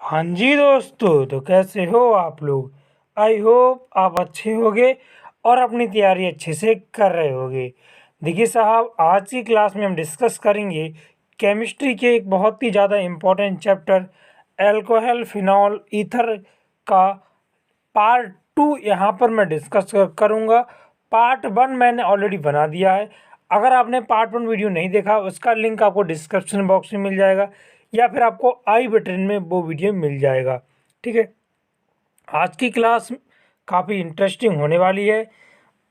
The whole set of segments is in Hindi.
हाँ जी दोस्तों, तो कैसे हो आप लोग। आई होप आप अच्छे होगे और अपनी तैयारी अच्छे से कर रहे होगे। देखिए साहब, आज की क्लास में हम डिस्कस करेंगे केमिस्ट्री के एक बहुत ही ज़्यादा important chapter alcohol phenol ether का पार्ट 2 यहाँ पर मैं डिस्कस करूँगा। पार्ट 1 मैंने ऑलरेडी बना दिया है। अगर आपने पार्ट 1 वीडियो नहीं देखा, उसका लिंक आपको डिस्क्रिप्शन बॉक्स में मिल जाएगा या फिर आपको आई बटन में वो वीडियो मिल जाएगा। ठीक है, आज की क्लास काफ़ी इंटरेस्टिंग होने वाली है।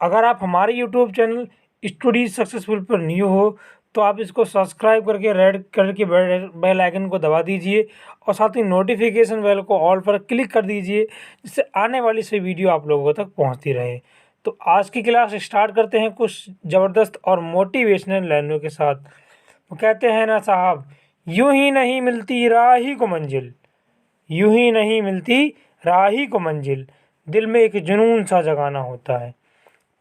अगर आप हमारे यूट्यूब चैनल स्टडी सक्सेसफुल पर न्यू हो तो आप इसको सब्सक्राइब करके रेड कलर के बेल आइकन को दबा दीजिए और साथ ही नोटिफिकेशन बेल को ऑल पर क्लिक कर दीजिए, जिससे आने वाली से वीडियो आप लोगों तक पहुंचती रहे। तो आज की क्लास स्टार्ट करते हैं कुछ ज़बरदस्त और मोटिवेशनल लाइनों के साथ। वो कहते हैं ना साहब, यूं ही नहीं मिलती राही को मंजिल, यूं ही नहीं मिलती राही को मंजिल, दिल में एक जुनून सा जगाना होता है।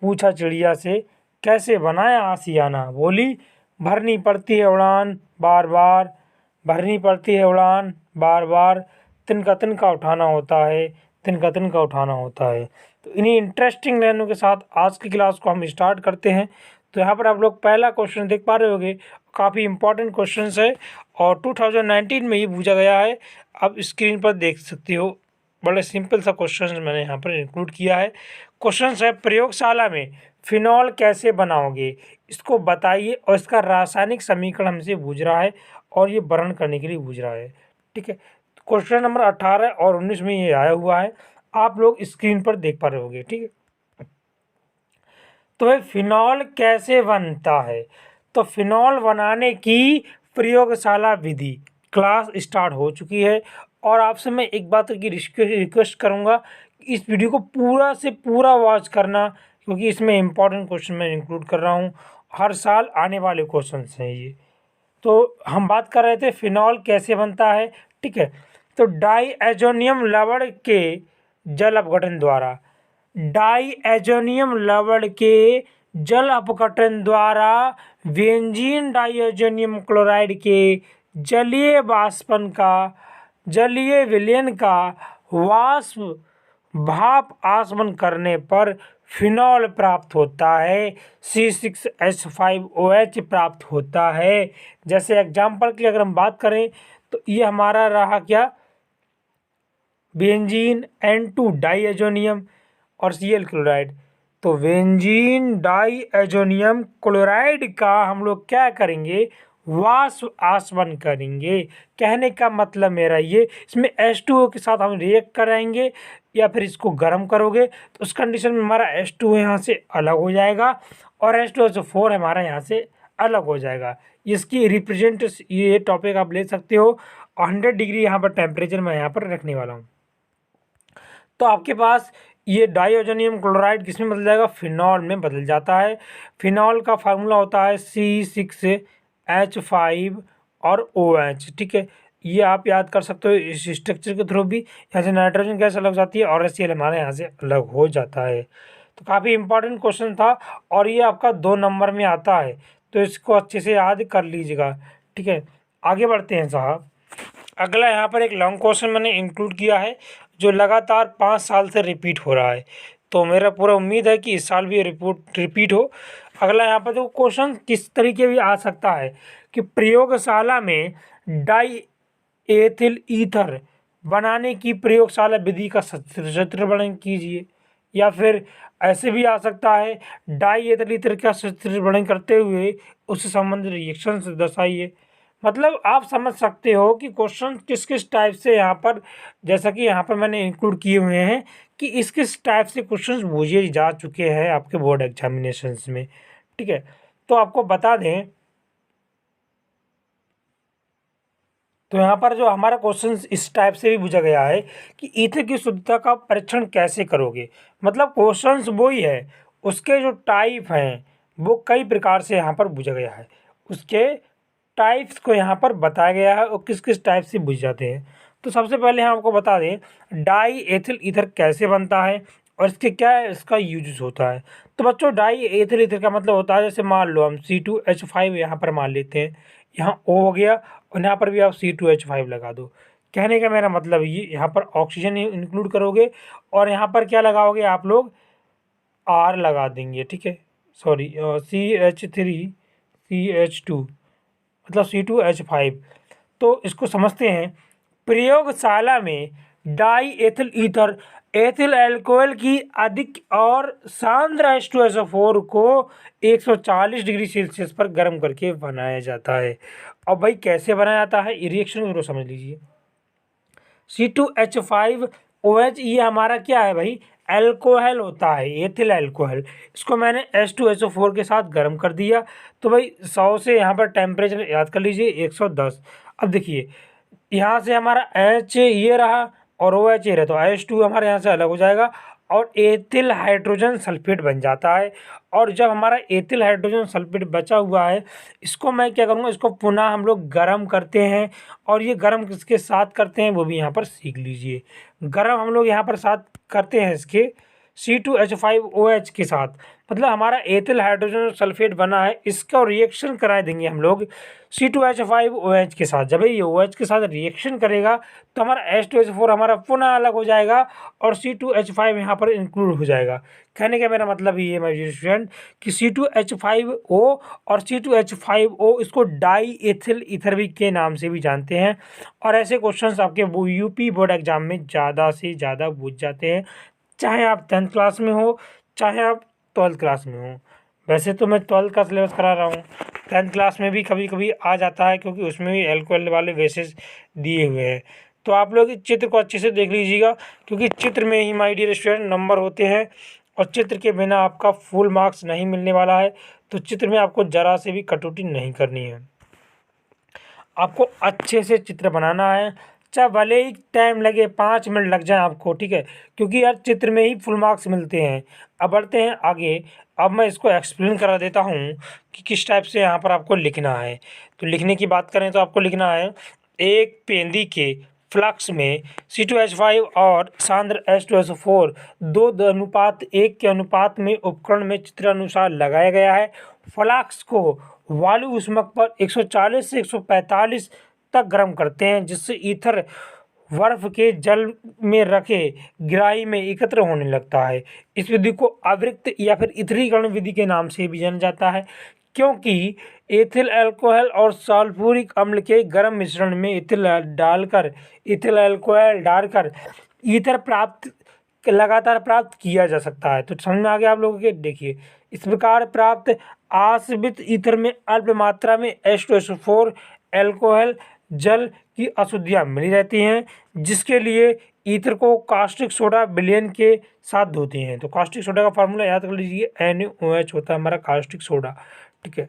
पूछा चिड़िया से कैसे बनाया आशियाना, बोली भरनी पड़ती है उड़ान बार बार, भरनी पड़ती है उड़ान बार बार, तिनका उठाना होता है, तिनका उठाना होता है। तो इन्हीं इंटरेस्टिंग लाइनों के साथ आज की क्लास को हम स्टार्ट करते हैं। तो यहाँ पर आप लोग पहला क्वेश्चन देख पा रहे होंगे, काफ़ी इंपॉर्टेंट क्वेश्चन है और 2019 में ही पूछा गया है। आप स्क्रीन पर देख सकते हो, बड़े सिंपल सा क्वेश्चन मैंने यहाँ पर इंक्लूड किया है। क्वेश्चन है, प्रयोगशाला में फिनॉल कैसे बनाओगे, इसको बताइए। और इसका रासायनिक समीकरण हमसे पूछ रहा है और ये वर्णन करने के लिए पूछ रहा है। ठीक है, क्वेश्चन नंबर 18 और 19 में ये आया हुआ है, आप लोग स्क्रीन पर देख पा रहे होंगे। ठीक है, तो भाई फिनॉल कैसे बनता है। तो फिनॉल बनाने की प्रयोगशाला विधि क्लास स्टार्ट हो चुकी है और आपसे मैं एक बात की रिक्वेस्ट करूंगा, इस वीडियो को पूरा से पूरा वॉच करना, क्योंकि इसमें इंपॉर्टेंट क्वेश्चन मैं इंक्लूड कर रहा हूं। हर साल आने वाले क्वेश्चन हैं ये। तो हम बात कर रहे थे फिनॉल कैसे बनता है। ठीक है, तो डाई एजोनियम लवण के जल अपघटन द्वारा, डाईएजोनियम लवण के जल अपघटन द्वारा बेंजीन डाईएजोनियम क्लोराइड के जलीय वाष्पन का, जलीय विलयन का वाष्प भाप आसमन करने पर फिनॉल प्राप्त होता है, C6H5OH प्राप्त होता है। जैसे एग्जाम्पल की अगर हम बात करें तो ये हमारा रहा क्या, बेंजीन N2 डाईएजोनियम और Cl क्लोराइड। तो बेंजीन डाईएजोनियम क्लोराइड का हम लोग क्या करेंगे, वाष्प आसमन करेंगे। कहने का मतलब मेरा ये, इसमें H2O के साथ हम रिएक्ट कराएंगे या फिर इसको गर्म करोगे तो उस कंडीशन में हमारा H2O यहाँ से अलग हो जाएगा और H2SO4 हमारा यहाँ से अलग हो जाएगा। इसकी रिप्रेजेंट ये टॉपिक आप ले सकते हो। 100 डिग्री यहाँ पर टेम्परेचर मैं यहाँ पर रखने वाला हूँ। तो आपके पास ये डाईओजोनियम क्लोराइड किस में बदल जाएगा, फिनॉल में बदल जाता है। फिनॉल का फार्मूला होता है C6H5 और OH। ठीक है, ये आप याद कर सकते हो इस स्ट्रक्चर के थ्रू भी। यहाँ से नाइट्रोजन गैस अलग जाती है और HCl हमारे यहाँ से अलग हो जाता है। तो काफ़ी इंपॉर्टेंट क्वेश्चन था और ये आपका 2 नंबर में आता है, तो इसको अच्छे से याद कर लीजिएगा। ठीक है, आगे बढ़ते हैं साहब। अगला यहाँ पर एक लॉन्ग क्वेश्चन मैंने इंक्लूड किया है जो लगातार 5 साल से रिपीट हो रहा है, तो मेरा पूरा उम्मीद है कि इस साल भी ये रिपीट हो। अगला यहाँ पर जो क्वेश्चन किस तरीके भी आ सकता है कि प्रयोगशाला में डाई एथिल ईथर बनाने की प्रयोगशाला विधि का सचित्र वर्णन कीजिए, या फिर ऐसे भी आ सकता है डाई एथिल ईथर का सचित्र वर्णन करते हुए उससे संबंधित रिएक्शन दर्शाइए। मतलब आप समझ सकते हो कि क्वेश्चन किस किस टाइप से यहाँ पर, जैसा कि यहाँ पर मैंने इंक्लूड किए हुए हैं कि इस किस टाइप से क्वेश्चंस पूछे जा चुके हैं आपके बोर्ड एग्जामिनेशंस में। ठीक है, तो आपको बता दें, तो यहाँ पर जो हमारा क्वेश्चन इस टाइप से भी पूछा गया है कि ईथर की शुद्धता का परीक्षण कैसे करोगे। मतलब क्वेश्चंस वो ही है, उसके जो टाइप हैं वो कई प्रकार से यहाँ पर पूछा गया है, उसके टाइप्स को यहाँ पर बताया गया है और किस किस टाइप से बुझ जाते हैं। तो सबसे पहले हम आपको बता दें डाई एथिल ईथर कैसे बनता है और इसके क्या इसका यूज होता है। तो बच्चों डाई एथिल ईथर का मतलब होता है, जैसे मान लो हम C2H5 यहाँ पर मान लेते हैं, यहाँ O हो गया और यहाँ पर भी आप C2H5 लगा दो। कहने का मेरा मतलब ये यहाँ पर ऑक्सीजन इंक्लूड करोगे और यहाँ पर क्या लगाओगे आप लोग, आर लगा देंगे, ठीक है, सॉरी CH3CH2 मतलब C2H5। तो इसको समझते हैं। प्रयोगशाला में die ethyl ether ethyl alcohol की अधिक और सांद्र H2SO4 को 140 डिग्री सेल्सियस पर गर्म करके बनाया जाता है। अब भाई कैसे बनाया जाता है, ये रिएक्शन जरूर समझ लीजिए। C2H5OH ये हमारा क्या है भाई, अल्कोहल होता है, एथिल अल्कोहल। इसको मैंने H2SO4 के साथ गर्म कर दिया। तो भाई 100 से यहाँ पर टेम्परेचर याद कर लीजिए 110। अब देखिए यहाँ से हमारा H ये रहा और OH ये रहा, तो H2 हमारे यहाँ से अलग हो जाएगा और एथिल हाइड्रोजन सल्फेट बन जाता है। और जब हमारा एथिल हाइड्रोजन सल्फेट बचा हुआ है, इसको मैं क्या करूँगा, इसको पुनः हम लोग गर्म करते हैं। और ये गर्म किसके साथ करते हैं वो भी यहाँ पर सीख लीजिए। गर्म हम लोग यहाँ पर साथ करते हैं इसके C2H5OH के साथ, मतलब हमारा एथिल हाइड्रोजन सल्फेट बना है, इसका रिएक्शन करा देंगे हम लोग C2H5OH के साथ। जब ये OH के साथ रिएक्शन करेगा तो हमारा H2SO4 हमारा पुनः अलग हो जाएगा और C2H5 यहाँ पर इंक्लूड हो जाएगा। कहने का मेरा मतलब ये है मेरे स्टूडेंट कि C2H5O और C2H5O इसको डाई एथिल ईथर भी के नाम से भी जानते हैं। और ऐसे क्वेश्चंस आपके यूपी बोर्ड एग्जाम में ज़्यादा से ज़्यादा पूछ जाते हैं, चाहे आप 10th क्लास में हो चाहे आप 12th क्लास में हो। वैसे तो मैं 12th का सिलेबस करा रहा हूँ, 10th क्लास में भी कभी कभी आ जाता है क्योंकि उसमें भी अल्कोहल वाले बेसिस दिए हुए हैं। तो आप लोग इस चित्र को अच्छे से देख लीजिएगा क्योंकि चित्र में ही माय डियर स्टूडेंट नंबर होते हैं और चित्र के बिना आपका फुल मार्क्स नहीं मिलने वाला है। तो चित्र में आपको ज़रा से भी कटौती नहीं करनी है, आपको अच्छे से चित्र बनाना है, चाहे भले ही टाइम लगे 5 मिनट लग जाए आपको, ठीक है, क्योंकि यार चित्र में ही फुल मार्क्स मिलते हैं। अब बढ़ते हैं आगे। अब मैं इसको एक्सप्लेन करा देता हूँ कि किस टाइप से यहाँ पर आपको लिखना है। तो लिखने की बात करें तो आपको लिखना है, एक पेंदी के फ्लक्स में C2H5 और सांद्र H2SO4 2:1 के अनुपात में उपकरण में चित्रानुसार लगाया गया है। फ्लक्स को वायु ऊष्मक पर 140 से 145 तक गर्म करते हैं, जिससे ईथर बर्फ के जल में रखे ग्राही में एकत्र होने लगता है। इस विधि को अवृक्त या फिर इथरीकरण विधि के नाम से भी जाना जाता है, क्योंकि एथिल अल्कोहल और सल्फ्यूरिक अम्ल के गर्म मिश्रण में एथिल अल्कोहल डालकर ईथर लगातार प्राप्त किया जा सकता है। तो समझ में आ गया आप लोगों के। देखिए इस प्रकार प्राप्त आश्रित ईथर में अल्प मात्रा में H2SO4 अल्कोहल जल की अशुद्धियाँ मिली रहती हैं, जिसके लिए ईथर को कास्टिक सोडा विलयन के साथ धोते हैं। तो कास्टिक सोडा का फार्मूला याद कर लीजिए, NaOH होता है हमारा कास्टिक सोडा, ठीक है।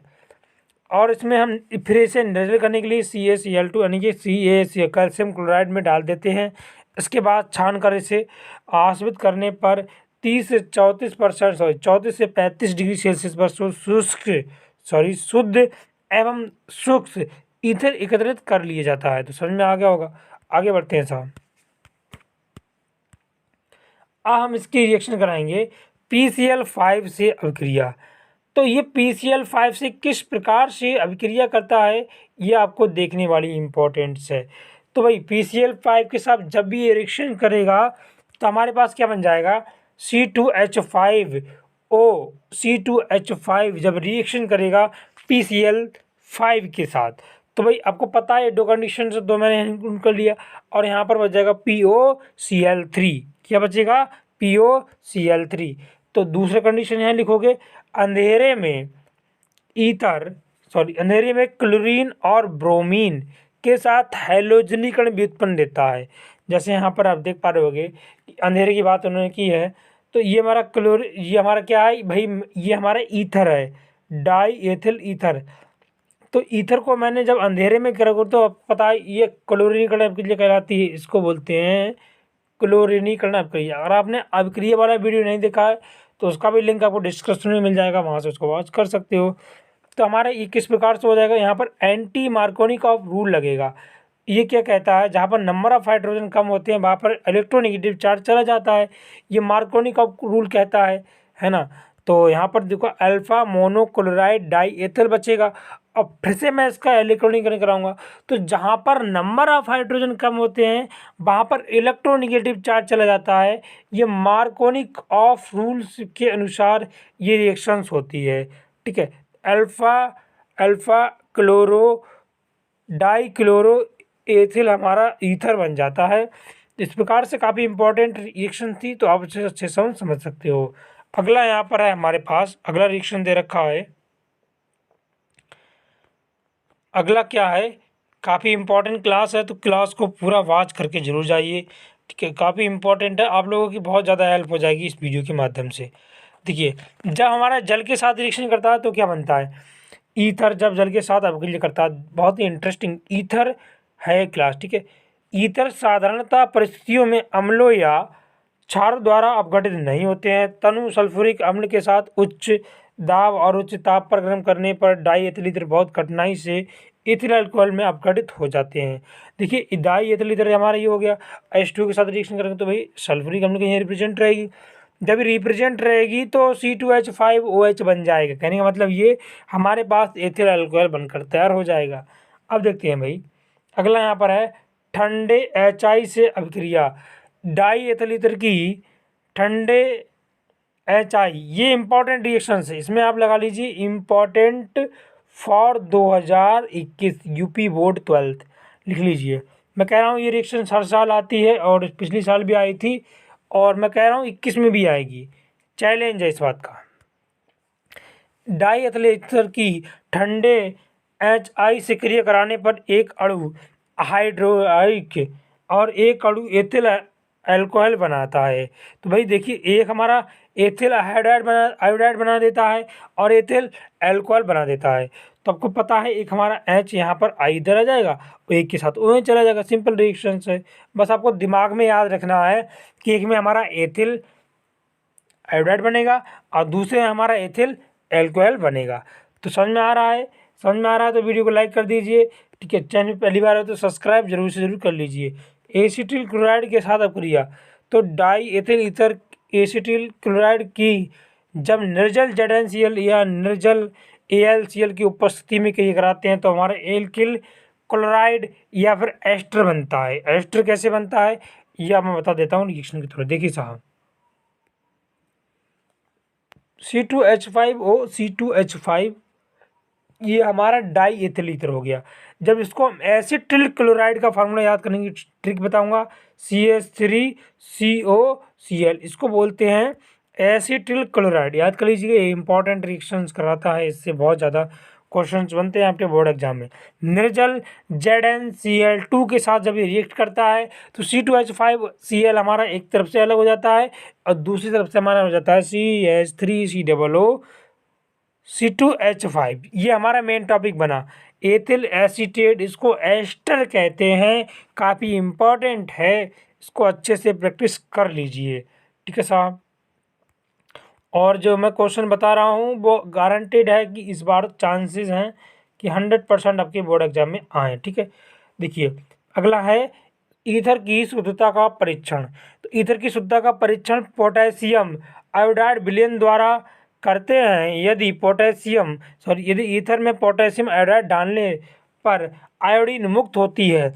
और इसमें हम फिर इसे निर्जल करने के लिए CaCl2 यानी कि CaC कैल्शियम क्लोराइड में डाल देते हैं। इसके बाद छान कर इसे आश्रित करने पर 30 से 34% से 35 डिग्री सेल्सियस पर शुद्ध एवं सूक्ष्म ईथर एकत्रित कर लिया जाता है। तो समझ में आ गया होगा। आगे बढ़ते हैं साहब। अब हम इसकी रिएक्शन कराएंगे PCl5 से अभिक्रिया। तो ये PCl5 से किस प्रकार से अभिक्रिया करता है, ये आपको देखने वाली इम्पोर्टेंट्स है। तो भाई PCl5 के साथ जब भी ये रिएक्शन करेगा तो हमारे पास क्या बन जाएगा, C2H5 जब रिएक्शन करेगा PCl5 के साथ, तो भाई आपको पता है दो कंडीशन से, दो मैंने इंक्लूड कर लिया और यहाँ पर बच जाएगा POCl3। क्या बचेगा, POCl3। तो दूसरा कंडीशन यहाँ लिखोगे, अंधेरे में क्लोरीन और ब्रोमीन के साथ हैलोजनीकरण व्युत्पन्न देता है। जैसे यहाँ पर आप देख पा रहे होगे कि अंधेरे की बात उन्होंने की है। तो ये हमारा ये हमारा क्या है भाई, ये हमारा ईथर है, डाई एथिल ईथर। तो ईथर को मैंने जब अंधेरे में करा तो पता है ये क्लोरीनीकरण अभिक्रिया कहलाती है, इसको बोलते हैं क्लोरीनीकरण अभिक्रिया। अगर आपने अभिक्रिया वाला वीडियो नहीं देखा है तो उसका भी लिंक आपको डिस्क्रिप्शन में मिल जाएगा, वहाँ से उसको वॉच कर सकते हो। तो हमारा ये किस प्रकार से हो जाएगा, यहाँ पर एंटी मार्कोनिकॉफ रूल लगेगा। ये क्या कहता है, जहाँ पर नंबर ऑफ हाइड्रोजन कम होते हैं वहाँ पर इलेक्ट्रोनेगेटिव चार्ज चला जाता है, ये मार्कोनिकॉफ रूल कहता है ना। तो यहाँ पर देखो अल्फा मोनोक्लोराइड डाई एथिल बचेगा। अब फिर से मैं इसका इलेक्ट्रॉनिक कराऊंगा, तो जहाँ पर नंबर ऑफ हाइड्रोजन कम होते हैं वहाँ पर इलेक्ट्रोनिगेटिव चार्ज चला जाता है। ये मार्कोनिक ऑफ रूल्स के अनुसार ये रिएक्शंस होती है, ठीक है। Alpha alpha chloro die chloro ethyl हमारा ईथर बन जाता है। इस प्रकार से काफ़ी इंपॉर्टेंट रिएक्शन थी, तो आप अच्छे से समझ सकते हो। अगला यहाँ पर है हमारे पास, अगला रिएक्शन दे रखा है। अगला क्या है, काफ़ी इंपॉर्टेंट क्लास है, तो क्लास को पूरा वॉच करके जरूर जाइए, ठीक है। काफ़ी इंपॉर्टेंट है, आप लोगों की बहुत ज़्यादा हेल्प हो जाएगी इस वीडियो के माध्यम से। देखिए, जब हमारा जल के साथ रिएक्शन करता है तो क्या बनता है, ईथर जब जल के साथ अवक्रिया करता है, बहुत ही इंटरेस्टिंग ईथर है क्लास, ठीक है। ईथर साधारणतः परिस्थितियों में अम्लों या क्षार द्वारा अपघटित नहीं होते हैं। तनु सल्फ्यूरिक अम्ल के साथ उच्च दाब और उच्च ताप पर गर्म करने पर डाई एथिल ईथर बहुत कठिनाई से एथिल अल्कोहल में अपघटित हो जाते हैं। देखिए, डाई एथिल ईथर हमारा ये हो गया, H2 के साथ रिएक्शन करेंगे तो भाई सल्फ्यूरिक अम्ल कहीं रिप्रेजेंट रहेगी। जब रिप्रेजेंट रहेगी तो C2H5OH बन जाएगा। कहने का मतलब ये हमारे पास एथिल अल्कोहल बनकर तैयार हो जाएगा। अब देखते हैं भाई, अगला यहाँ पर है ठंडे HI से अभिक्रिया डाई एथिल ईथर की ठंडे HI, ये इंपॉर्टेंट रिएक्शन है, इसमें आप लगा लीजिए important for 2021 UP board 12th लिख लीजिए। मैं कह रहा हूँ ये रिएक्शन हर साल आती है और पिछली साल भी आई थी, और मैं कह रहा हूँ 21 में भी आएगी, चैलेंज है इस बात का। डाई एथिल ईथर की ठंडे HI से क्रिया कराने पर एक अणु हाइड्रोइक और एक अणु एथिल अल्कोहल बनाता है। तो भाई देखिए, एक हमारा एथिल आयोडाइड बना देता है और एथिल अल्कोहल बना देता है। तो आपको पता है एक हमारा H यहाँ पर I इधर आ जाएगा और एक के साथ OH चला जाएगा। सिंपल रिएक्शन है, बस आपको दिमाग में याद रखना है कि एक में हमारा एथिल आयोडाइड बनेगा और दूसरे में हमारा एथिल अल्कोहल बनेगा। तो समझ में आ रहा है? समझ में आ रहा है तो वीडियो को लाइक कर दीजिए, ठीक है। चैनल पहली बार है तो सब्सक्राइब जरूर से जरूर कर लीजिए। एसिटिल क्लोराइड के साथ अभिक्रिया, तो die ethyl ether acetyl chloride की जब निर्जल ZnCl या निर्जल AlCl की उपस्थिति में क्रिया कराते हैं तो हमारा एल्किल क्लोराइड या फिर एस्टर बनता है। एस्टर कैसे बनता है यह मैं बता देता हूँ रिएक्शन के थ्रू। देखिए साहब, C2H5O C2H5 ये हमारा डाई एथिल ईथर हो गया। जब इसको हम एसिटिल क्लोराइड का फार्मूला याद करने की ट्रिक बताऊंगा, CH3COCl, इसको बोलते हैं एसिटिल क्लोराइड। याद कर लीजिए, इंपॉर्टेंट रिएक्शंस कराता है, इससे बहुत ज़्यादा क्वेश्चंस बनते हैं आपके बोर्ड एग्जाम में। निर्जल ZnCl2 के साथ जब ये रिएक्ट करता है तो C2H5Cl हमारा एक तरफ से अलग हो जाता है और दूसरी तरफ से हमारा हो जाता है CH3COO C2H5। ये हमारा मेन टॉपिक बना। एथिल एसीटेट, इसको एस्टर कहते हैं, काफ़ी इम्पॉर्टेंट है, इसको अच्छे से प्रैक्टिस कर लीजिए, ठीक है साहब। और जो मैं क्वेश्चन बता रहा हूँ वो गारंटेड है कि इस बार चांसेस हैं कि 100% आपके बोर्ड एग्जाम में आए, ठीक है। देखिए, अगला है ईथर की शुद्धता का परीक्षण। तो ईथर की शुद्धता का परीक्षण पोटेशियम आयोडाइड विलयन द्वारा करते हैं। यदि ईथर में पोटेशियम आयोडाइड डालने पर आयोडीन मुक्त होती है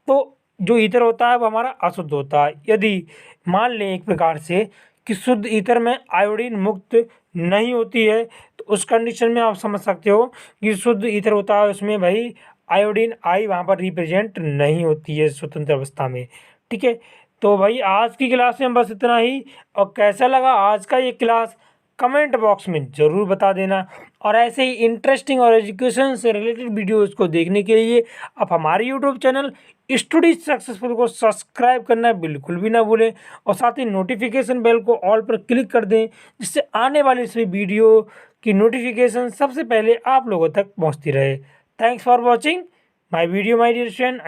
तो जो ईथर होता है वो हमारा अशुद्ध होता है। यदि मान लें एक प्रकार से कि शुद्ध ईथर में आयोडीन मुक्त नहीं होती है तो उस कंडीशन में आप समझ सकते हो कि शुद्ध ईथर होता है उसमें भाई आयोडीन आई वहाँ पर रिप्रेजेंट नहीं होती है स्वतंत्र अवस्था में, ठीक है। तो भाई आज की क्लास में बस इतना ही, और कैसा लगा आज का ये क्लास कमेंट बॉक्स में ज़रूर बता देना। और ऐसे ही इंटरेस्टिंग और एजुकेशन से रिलेटेड वीडियोज़ को देखने के लिए आप हमारे यूट्यूब चैनल स्टडी सक्सेसफुल को सब्सक्राइब करना बिल्कुल भी ना भूलें और साथ ही नोटिफिकेशन बेल को ऑल पर क्लिक कर दें, जिससे आने वाली सभी वीडियो की नोटिफिकेशन सबसे पहले आप लोगों तक पहुँचती रहे। Thanks for watching my video my dear friend.